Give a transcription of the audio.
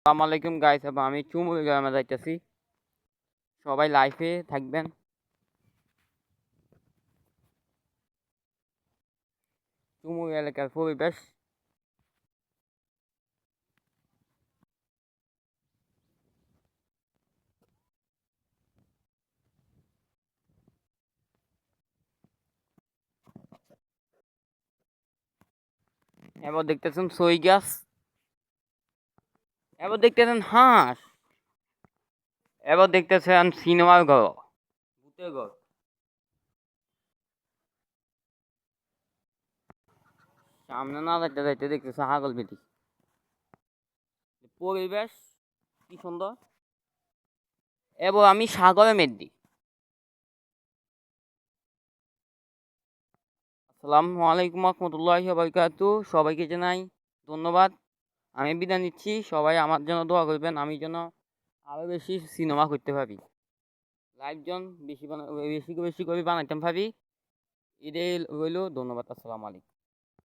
আসসালামু আলাইকুম গাইস, আমি চুমু গ্রামে যাইতেছি। সবাই লাইফে থাকবেন। চুমু এলাকার পরিবেশ এবার দেখতেছেন সই গাছ, এবার দেখতেছেন হাঁস, এবার দেখতেছেন সিনেমার ঘর, ভূতের ঘর। সামনে না যাইতে যাইতে দেখতেছে হাগল বেটি। পরিবেশ কি সুন্দর। এবার আমি সাগরে মেদ্দি। আসসালামু আলাইকুম রহমতুল্লাহি ওয়া বারাকাতুহু। সবাইকে জানাই ধন্যবাদ। আমি বিদায় নিচ্ছি। সবাই আমার জন্য দোয়া করবেন, আমি যেন আরো বেশি সিনেমা করতে পারি। লাইভ জন বেশি বেশি বেশি করে বানাইতাম ভাবি। এটাই রইল। ধন্যবাদ। আসসালামু আলাইকুম।